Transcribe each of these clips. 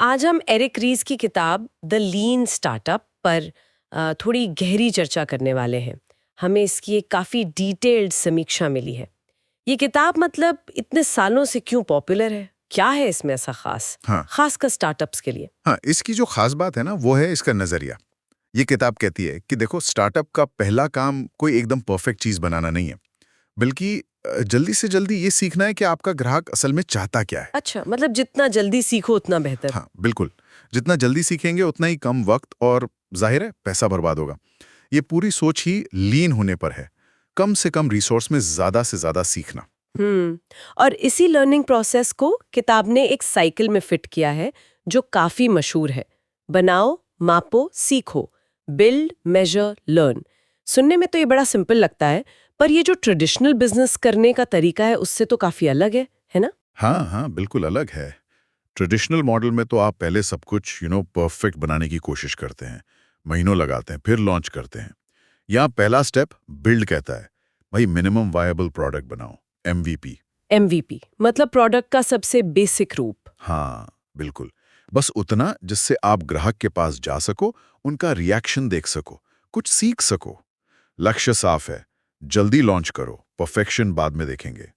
आज हम एरिक रीस की किताब द लीन स्टार्टअप पर थोड़ी गहरी चर्चा करने वाले हैं। हमें इसकी एक काफ़ी डिटेल्ड समीक्षा मिली है। ये किताब मतलब इतने सालों से क्यों पॉपुलर है? क्या है इसमें ऐसा खास? हाँ खासकर स्टार्टअप्स के लिए। हाँ, इसकी जो खास बात है ना वो है इसका नजरिया। ये किताब कहती है कि देखो, स्टार्टअप का पहला काम कोई एकदम परफेक्ट चीज बनाना नहीं है, बल्कि जल्दी से जल्दी ये सीखना है कि आपका ग्राहक असल में चाहता क्या है। अच्छा, मतलब जितना जल्दी सीखो उतना बेहतर। हाँ बिल्कुल, जितना जल्दी सीखेंगे उतना ही कम वक्त और जाहिर है पैसा बर्बाद होगा। ये पूरी सोच ही लीन होने पर है, कम से कम रिसोर्स में ज्यादा से ज्यादा सीखना। हम्म। और इसी लर्निंग प्रोसेस को किताब ने एक साइकिल में फिट किया है जो काफी मशहूर है। बनाओ, मापो, सीखो। Build, measure, learn. सुनने में तो ये बड़ा सिंपल लगता है, पर ये जो ट्रेडिशनल बिजनेस करने का तरीका है उससे तो काफी अलग है ना? हाँ हाँ, बिल्कुल अलग है। ट्रेडिशनल मॉडल में तो आप पहले सब कुछ परफेक्ट बनाने की कोशिश करते हैं, महीनों लगाते हैं, फिर लॉन्च करते हैं। यहाँ पहला स्टेप बिल्ड कहता है, भाई मिनिमम वायबल प्रोडक्ट बनाओ, एमवीपी। एमवीपी मतलब प्रोडक्ट का सबसे बेसिक रूप। हाँ बिल्कुल, बस उतना जिससे आप ग्राहक के पास जा सको, उनका रिएक्शन देख सको, कुछ सीख सको। लक्ष्य साफ है, जल्दी लॉन्च करो, परफेक्शन बाद में देखेंगे।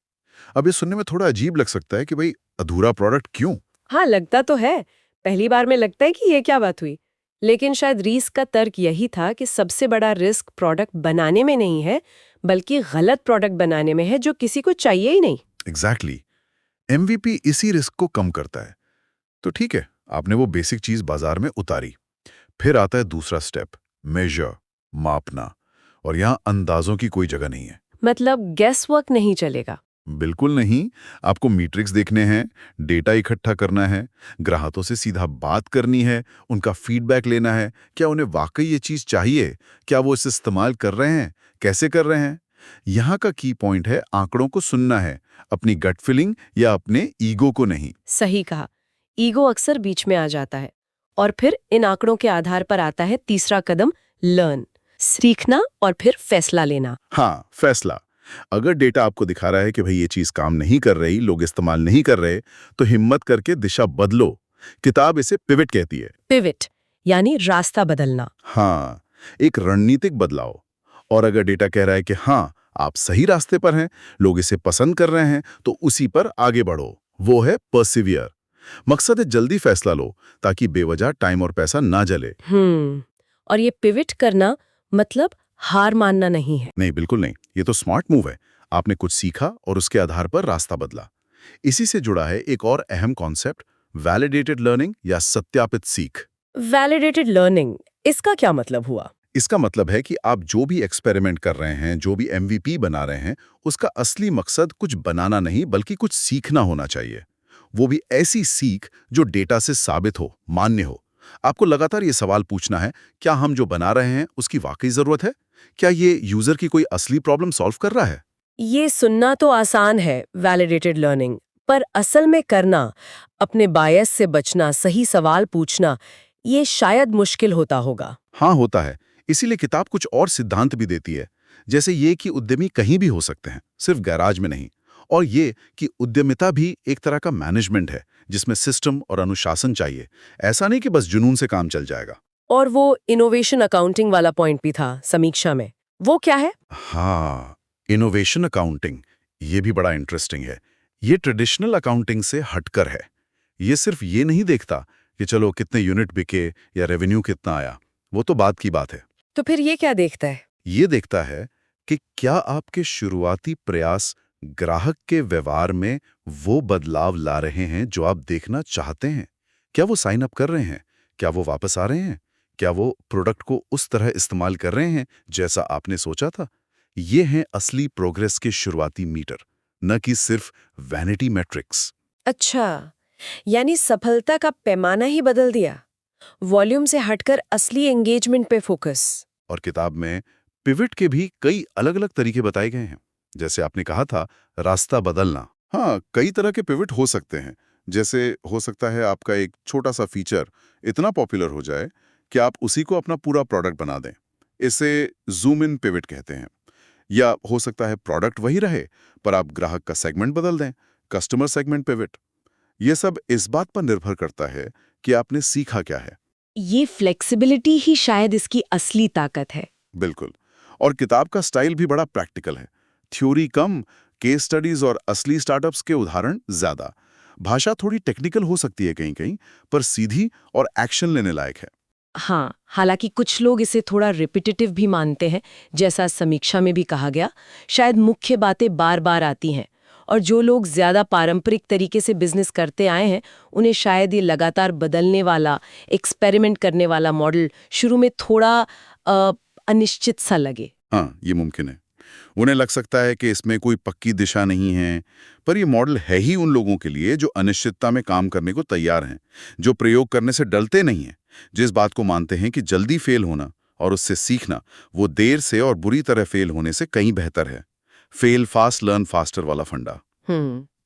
अब ये सुनने में थोड़ा अजीब लग सकता है कि भाई अधूरा प्रोडक्ट क्यों। हाँ, लगता तो है। पहली बार में लगता है कि ये क्या बात हुई। लेकिन शायद रीस का तर्क यही था कि सबसे बड़ा रिस्क प्रोडक्ट बनाने में नहीं है, बल्कि गलत प्रोडक्ट बनाने में है जो किसी को चाहिए ही नहीं। एग्जैक्टली, एमवीपी इसी रिस्क को कम करता है। तो ठीक है, आपने वो बेसिक चीज बाजार में उतारी। फिर आता है दूसरा स्टेप, मेजर, मापना। और यहां अंदाजों की कोई जगह नहीं है। मतलब गेस वर्क नहीं चलेगा। बिल्कुल नहीं। आपको मीट्रिक्स देखने हैं, डेटा इकट्ठा करना है, ग्राहकों से सीधा बात करनी है, उनका फीडबैक लेना है। क्या उन्हें वाकई ये चीज चाहिए? क्या वो इसे इस्तेमाल कर रहे हैं? कैसे कर रहे हैं? यहाँ का की पॉइंट है, आंकड़ों को सुनना है, अपनी गट फीलिंग या अपने ईगो को नहीं। सही कहा। ईगो अक्सर बीच में आ जाता है। और फिर इन आंकड़ों के आधार पर आता है तीसरा कदम, लर्न, सीखना और फिर फैसला लेना। हाँ, फैसला। अगर डेटा आपको दिखा रहा है कि भाई ये चीज काम नहीं कर रही, लोग इस्तेमाल नहीं कर रहे, तो हिम्मत करके दिशा बदलो। किताब इसे पिवट कहती है। पिवट यानी रास्ता बदलना। हाँ, एक रणनीतिक बदलाव। और अगर डेटा कह रहा है कि हाँ, आप सही रास्ते पर हैं, लोग इसे पसंद कर रहे हैं, तो उसी पर आगे बढ़ो। वो है परसिवियर। मकसद है जल्दी फैसला लो, ताकि बेवजह टाइम और पैसा ना जले। और ये पिवट करना मतलब हार मानना नहीं है। नहीं, बिल्कुल नहीं, ये तो स्मार्ट मूव है। आपने कुछ सीखा और उसके आधार पर रास्ता बदला। इसी से जुड़ा है एक और अहम कॉन्सेप्ट, वैलिडेटेड लर्निंग या सत्यापित सीख। वैलिडेटेड लर्निंग, इसका क्या मतलब हुआ? इसका मतलब है कि आप जो भी एक्सपेरिमेंट कर रहे हैं, जो भी एमवीपी बना रहे हैं, उसका असली मकसद कुछ बनाना नहीं बल्कि कुछ सीखना होना चाहिए। वो भी ऐसी सीख जो डेटा से साबित हो, मान्य हो। आपको लगातार ये सवाल पूछना है, क्या हम जो बना रहे हैं उसकी वाकई जरूरत है? क्या ये यूजर की कोई असली प्रॉब्लम सॉल्व कर रहा है? ये सुनना तो आसान है, वैलिडेटेड लर्निंग, पर असल में करना, अपने बायस से बचना, सही सवाल पूछना, ये शायद मुश्किल होता होगा। हाँ, होता है। इसीलिए किताब कुछ और सिद्धांत भी देती है, जैसे ये कि उद्यमी कहीं भी हो सकते हैं, सिर्फ गैराज में नहीं। और ये कि उद्यमिता भी एक तरह का मैनेजमेंट है, जिसमें सिस्टम और अनुशासन चाहिए। ऐसा नहीं कि बस जुनून से काम चल जाएगा। और वो इनोवेशन अकाउंटिंग वाला पॉइंट भी था समीक्षा में। वो क्या है? हाँ, इनोवेशन अकाउंटिंग, ये भी बड़ा इंटरेस्टिंग है। ये ट्रेडिशनल अकाउंटिंग से हटकर है। ये सिर्फ ये नहीं देखता कि चलो कितने यूनिट बिके या रेवेन्यू कितना आया, वो तो बात की बात है। तो फिर ये क्या देखता है? ये देखता है कि क्या आपके शुरुआती प्रयास ग्राहक के व्यवहार में वो बदलाव ला रहे हैं जो आप देखना चाहते हैं। क्या वो साइन अप कर रहे हैं? क्या वो वापस आ रहे हैं? क्या वो प्रोडक्ट को उस तरह इस्तेमाल कर रहे हैं जैसा आपने सोचा था? ये हैं असली प्रोग्रेस के शुरुआती मीटर, न कि सिर्फ वैनिटी मैट्रिक्स। अच्छा, यानी सफलता का पैमाना ही बदल दिया। वॉल्यूम से हटकर असली एंगेजमेंट पे फोकस। और किताब में पिवट के भी कई अलग-अलग तरीके बताए गए हैं। जैसे आपने कहा था, रास्ता बदलना। हाँ, कई तरह के पिवट हो सकते हैं। जैसे हो सकता है आपका एक छोटा सा फीचर इतना पॉपुलर हो जाए कि आप उसी को अपना पूरा प्रोडक्ट बना दें। इसे जूम इन पिवट कहते हैं। या हो सकता है प्रोडक्ट वही रहे, पर आप ग्राहक का सेगमेंट बदल दें, कस्टमर सेगमेंट पिवट। ये सब इस बात पर निर्भर करता है कि आपने सीखा क्या है। ये फ्लेक्सिबिलिटी ही शायद इसकी असली ताकत है। बिल्कुल। और किताब का स्टाइल भी बड़ा प्रैक्टिकल है। थ्योरी कम, केस स्टडीज और असली स्टार्टअप्स के उदाहरण ज्यादा। भाषा थोड़ी टेक्निकल हो सकती है कहीं-कहीं, पर सीधी और एक्शन लेने लायक है। हाँ, हालांकि कुछ लोग इसे थोड़ा रिपीटेटिव भी मानते हैं, जैसा समीक्षा में भी कहा गया। शायद मुख्य बातें बार-बार आती हैं, और जो लोग ज्यादा पारंपरिक तरीके से बिजनेस करते आए हैं, उन्हें शायद ये लगातार बदलने वाला, एक्सपेरिमेंट करने वाला मॉडल शुरू में थोड़ा अ, अनिश्चित सा लगे। हाँ, ये मुमकिन है। उन्हें लग सकता है कि इसमें कोई पक्की दिशा नहीं है, पर ये मॉडल है ही उन लोगों के लिए जो अनिश्चितता में काम करने को तैयार हैं, जो प्रयोग करने से डरते नहीं हैं, जिस बात को मानते हैं कि जल्दी फेल होना और उससे सीखना वो देर से और बुरी तरह फेल होने से कहीं बेहतर है। फेल फास्ट लर्न फास्टर वाला फंडा।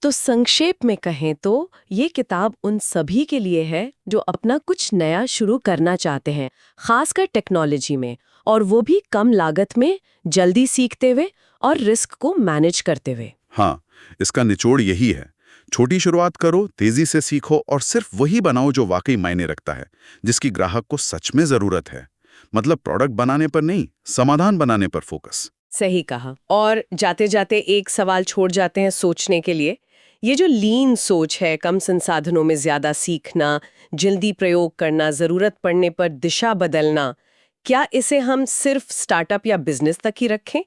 तो संक्षेप में कहें तो ये किताब उन सभी के लिए है जो अपना कुछ नया शुरू करना चाहते हैं, खासकर टेक्नोलॉजी में, और वो भी कम लागत में, जल्दी सीखते हुए और रिस्क को मैनेज करते हुए। हाँ, इसका निचोड़ यही है। छोटी शुरुआत करो, तेजी से सीखो और सिर्फ वही बनाओ जो वाकई मायने रखता है, जिसकी ग्राहक को सच में जरूरत है। मतलब प्रोडक्ट बनाने पर नहीं, समाधान बनाने पर फोकस। सही कहा। और जाते जाते एक सवाल छोड़ जाते हैं सोचने के लिए। ये जो लीन सोच है, कम संसाधनों में ज्यादा सीखना, जल्दी प्रयोग करना, जरूरत पड़ने पर दिशा बदलना, क्या इसे हम सिर्फ स्टार्टअप या बिजनेस तक ही रखें,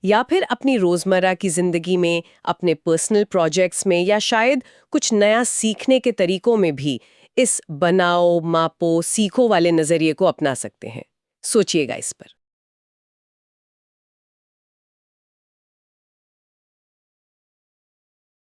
या फिर अपनी रोजमर्रा की जिंदगी में, अपने पर्सनल प्रोजेक्ट्स में, या शायद कुछ नया सीखने के तरीकों में भी इस बनाओ, मापो, सीखो वाले नजरिए को अपना सकते हैं? सोचिएगा इस पर।